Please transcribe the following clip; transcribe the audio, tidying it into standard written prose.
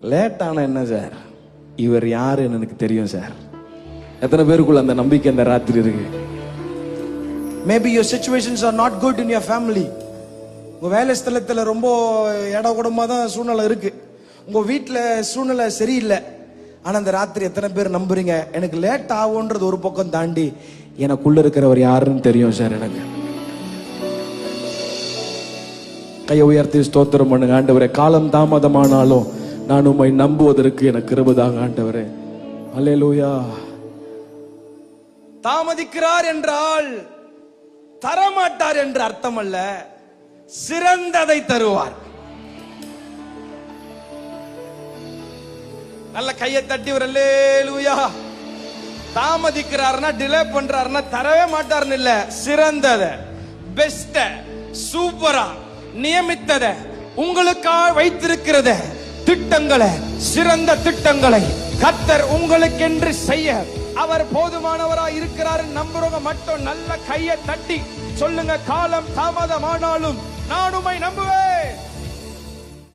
Late ஆனா என்ன sir, இவர் யாருன்னு எனக்கு தெரியும் சார். எத்தனை பேருக்குள்ள அந்த நம்பிக்கை இந்த ராத்திரி இருக்கு? Maybe your situations are not good in your family. உங்க வேலை ஸ்தலத்துல ரொம்ப இடகுடமா தான் சூழ்நிலை இருக்கு. உங்க வீட்டுல சூழ்நிலை சரியில்லை. ஆனா அந்த ராத்திரி எத்தனை பேர் நம்புறீங்க, எனக்கு லேட் ஆகும்ன்றது ஒரு பக்கம் தாண்டி எனக்குள்ள இருக்கிறவர் யாருன்னு தெரியும் சார் எனக்கு. கையை உயர்த்தி ஸ்தோத்திரம் பண்ணுங்க. ஆண்டவரே, காலம் தாமதமானாலும் நான் உம்மை நம்புவதற்கு எனக்கு கிருபைதாங்க ஆண்டவரே. அல்லேலூயா. தாமதிக்கிறார் என்றால் தரமாட்டார் என்று அர்த்தம் அல்ல, சிறந்ததை தருவார். நல்ல கையை தட்டி ஒரு அல்லேலூயா. தாமதிக்கிறார்னா, டிலே பண்றாருன்னா தரவே மாட்டார்னு இல்ல, சிறந்தத, பெஸ்ட, சூப்பரா நியமித்தத, உங்களுக்காக வைத்திருக்கிறத, திட்டங்களை, சிறந்த திட்டங்களை கர்த்தர் உங்களுக்கென்று செய்ய அவர் போதுமானவராய் இருக்கிறார். நம்புறவங்க மட்டும் நல்ல கையை தட்டி சொல்லுங்க, காலம் தாமதமானாலும் நான் உம்மை நம்புவேன்.